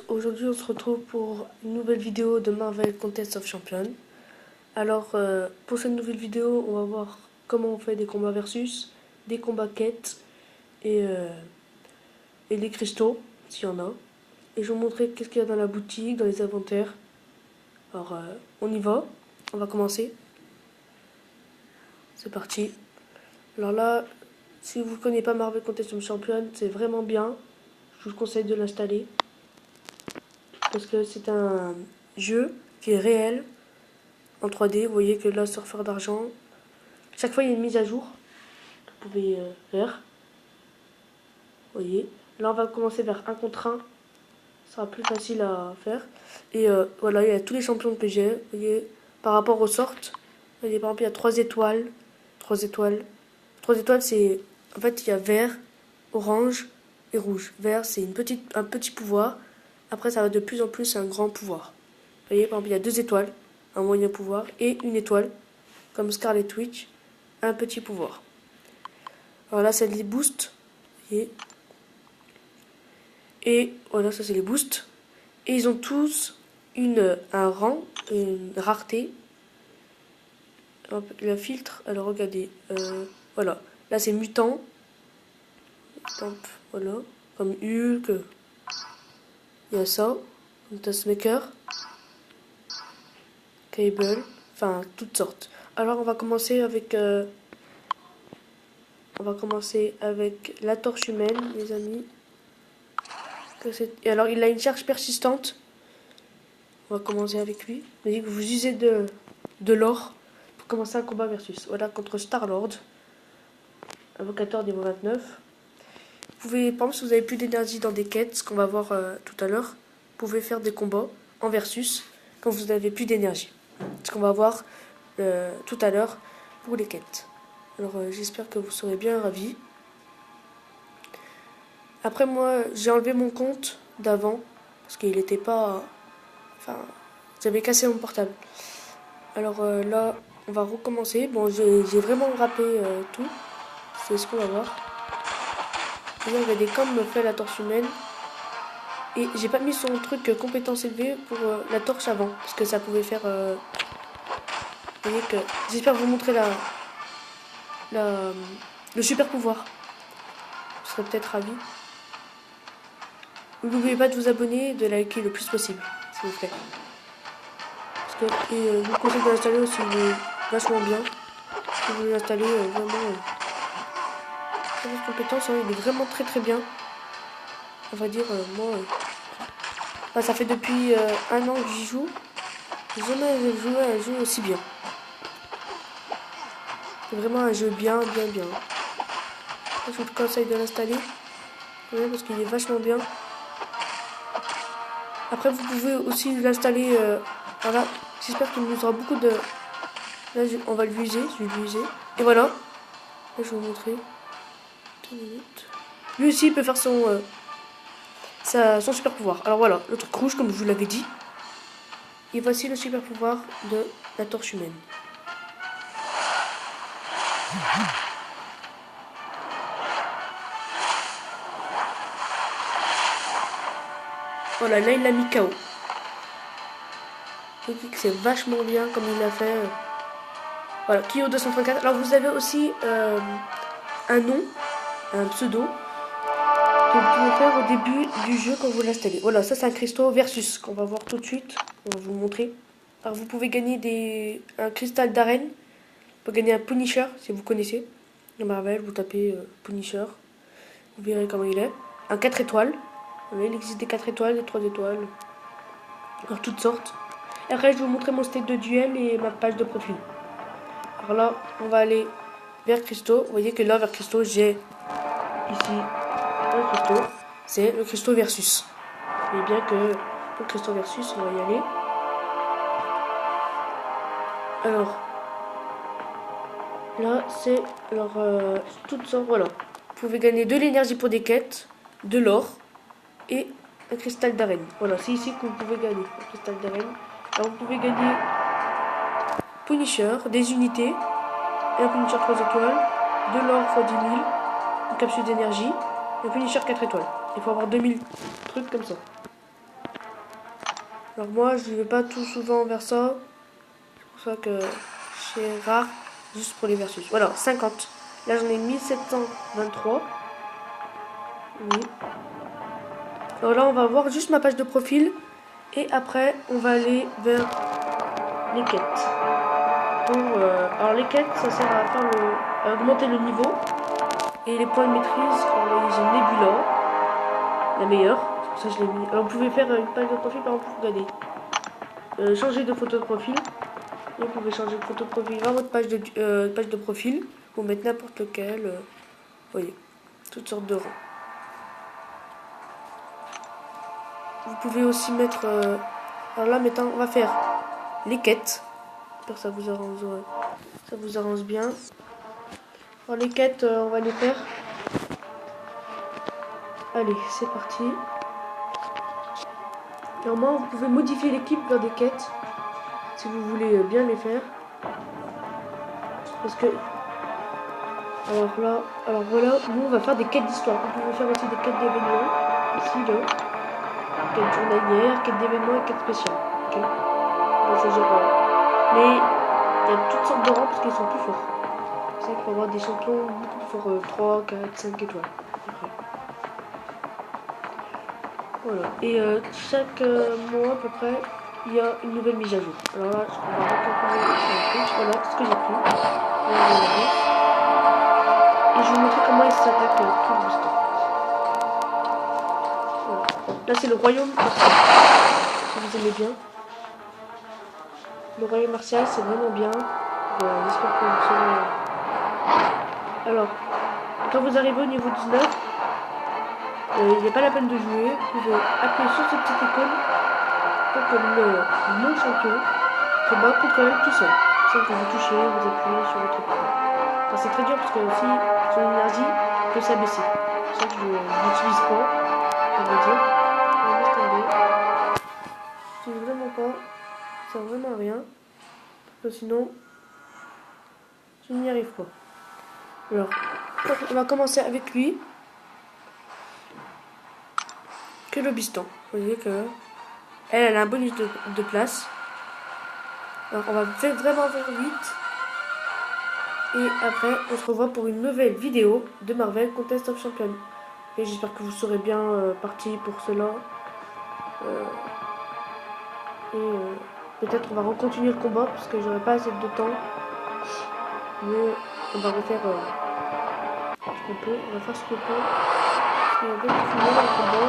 Aujourd'hui, on se retrouve pour une nouvelle vidéo de Marvel Contest of Champions. Alors, pour cette nouvelle vidéo, on va voir comment on fait des combats versus, des combats quêtes et les cristaux, s'il y en a. Et je vais vous montrer qu'est-ce qu'il y a dans la boutique, dans les inventaires. Alors, on y va. On va commencer. C'est parti. Alors là, si vous ne connaissez pas Marvel Contest of Champions, c'est vraiment bien. Je vous conseille de l'installer. Parce que c'est un jeu qui est réel en 3D. Vous voyez que là, surfeur d'argent, chaque fois il y a une mise à jour que vous pouvez faire. Vous voyez, là on va commencer vers 1 contre 1. Ça sera plus facile à faire. Et voilà, il y a tous les champions que j'ai. Vous voyez, par rapport aux sortes, vous voyez, par exemple, il y a 3 étoiles. 3 étoiles. 3 étoiles, c'est. En fait, il y a vert, orange et rouge. Vert, c'est un petit pouvoir. Après, ça va de plus en plus à un grand pouvoir. Vous voyez, par exemple, il y a 2 étoiles, un moyen pouvoir, et une étoile, comme Scarlet Witch, un petit pouvoir. Alors là, c'est les boosts. Vous voyez. Et voilà, ça c'est les boosts. Et ils ont tous un rang, une rareté. Hop, le filtre, alors regardez. Voilà, là c'est mutant. Hop, voilà, comme Hulk. Il y a ça, comme Taskmaster, Cable, enfin toutes sortes. Alors on va commencer avec la torche humaine, les amis. Et alors il a une charge persistante. On va commencer avec lui. Vous voyez que vous usez de l'or pour commencer un combat versus. Voilà, contre Star-Lord, invocateur niveau 29. Vous pouvez, par exemple, si vous avez plus d'énergie dans des quêtes, ce qu'on va voir tout à l'heure, vous pouvez faire des combats en versus quand vous n'avez plus d'énergie. Ce qu'on va voir tout à l'heure pour les quêtes. Alors j'espère que vous serez bien ravis. Après moi, j'ai enlevé mon compte d'avant parce qu'il n'était pas... Enfin, j'avais cassé mon portable. Alors là, on va recommencer. Bon, j'ai vraiment rappelé tout. C'est ce qu'on va voir. Et regardez comme me fait la torche humaine. Et j'ai pas mis son truc compétence élevée pour la torche avant. Parce que ça pouvait faire... vous voyez que... J'espère vous montrer le super pouvoir. Vous serez peut-être ravis. N'oubliez pas de vous abonner et de liker le plus possible, s'il vous plaît. Parce que, je vous conseille de l'installer aussi, il est vachement bien. Si vous l'installez, vraiment... votre compétence, hein, il est vraiment très très bien. On va dire, moi... ça fait depuis 1 an que j'y joue. J'ai jamais joué à un jeu aussi bien. C'est vraiment un jeu bien. Je vous conseille de l'installer. Parce qu'il est vachement bien. Après, vous pouvez aussi l'installer. Voilà. J'espère qu'il nous aura beaucoup de. Là, on va l'user. Je vais l'user. Et voilà. Là, je vais vous montrer. 2 minutes. Lui aussi, il peut faire son super pouvoir. Alors voilà, le truc rouge, comme je vous l'avais dit. Et voici le super pouvoir de la torche humaine. Voilà, là il l'a mis KO. C'est vachement bien comme il l'a fait. Voilà, Kyo 234. Alors vous avez aussi un nom, un pseudo, que vous pouvez faire au début du jeu quand vous l'installez. Voilà, ça c'est un cristaux versus qu'on va voir tout de suite. On va vous montrer. Alors vous pouvez gagner un cristal d'arène. Vous pouvez gagner un Punisher si vous connaissez. Dans Marvel, vous tapez Punisher. Vous verrez comment il est. Un 4 étoiles. Il existe des 4 étoiles, des 3 étoiles. Alors toutes sortes. Et après je vais vous montrer mon state de duel et ma page de profil. Alors là, on va aller vers cristaux. Vous voyez que là, vers cristaux, j'ai ici un cristaux. C'est le cristaux versus. Vous voyez bien que le cristaux versus, on va y aller. Alors, là, c'est toutes sortes. Voilà. Vous pouvez gagner de l'énergie pour des quêtes, de l'or et un cristal d'arène. Voilà, c'est ici que vous pouvez gagner un cristal d'arène. Alors, vous pouvez gagner Punisher, des unités, un Punisher 3 étoiles, de l'or x 10 000, une capsule d'énergie, un Punisher 4 étoiles. Il faut avoir 2000 trucs comme ça. Alors moi, je ne vais pas tout souvent vers ça. C'est pour ça que c'est rare, juste pour les versus. Voilà, 50. Là, j'en ai 1723. Oui. Alors là, on va voir juste ma page de profil. Et après, on va aller vers les quêtes. Alors les quêtes, ça sert à faire à augmenter le niveau. Et les points de maîtrise, j'ai Nebula, la meilleure. C'est pour ça que je l'ai mis. Alors vous pouvez faire une page de profil, par exemple, regardez. Changer de photo de profil. Et vous pouvez changer de photo de profil vers votre page de profil. Vous mettez n'importe lequel. Vous voyez, toutes sortes de rangs. Vous pouvez aussi mettre... alors là, maintenant, on va faire les quêtes. J'espère que ça vous arrange bien. Alors les quêtes, on va les faire. Allez, c'est parti. Normalement, vous pouvez modifier l'équipe vers des quêtes. Si vous voulez bien les faire. Parce que... alors voilà, nous on va faire des quêtes d'histoire. Vous pouvez faire aussi des quêtes d'événements. Ici, là. Quêtes journalières, quêtes d'événements et quêtes spéciales. Ok. On va choisir mais il y a toutes sortes de rangs parce qu'ils sont plus forts. C'est vrai qu'il faut avoir des champions beaucoup plus forts. 3, 4, 5 étoiles. Après. Voilà. Et chaque mois à peu près, il y a une nouvelle mise à jour. Alors là, on va récupérer sur le voilà ce que j'ai pris. Et je vais vous montrer comment il s'attaque tout le booster. Voilà. Là, c'est le royaume martial. Si vous aimez bien. Le royaume martial, c'est vraiment bien. J'espère que vous serez... Alors, quand vous arrivez au niveau 19, il n'est pas la peine de jouer. Vous pouvez appuyer sur cette petite icône pour que le non-champion se bat contre elle tout seul. Sans que vous touchez, vous appuyez sur votre écran. Enfin, c'est très dur parce que aussi son énergie peut s'abaisser. C'est ça que je n'utilise pas, on va dire. On va laisser tomber. Je n'utilise vraiment pas. Ça sert vraiment à rien. Parce que sinon, je n'y arrive pas. Alors, on va commencer avec lui. Que le biston. Vous voyez que elle a un bonus de place. Alors, on va vraiment faire vite. Et après, on se revoit pour une nouvelle vidéo de Marvel Contest of Champions. Et j'espère que vous serez bien partis pour cela. Peut-être on va recontinuer le combat parce que j'aurai pas assez de temps. Mais on va refaire ce qu'on peut. On va faire ce qu'on peut. Parce qu'il y a bien finir le combat.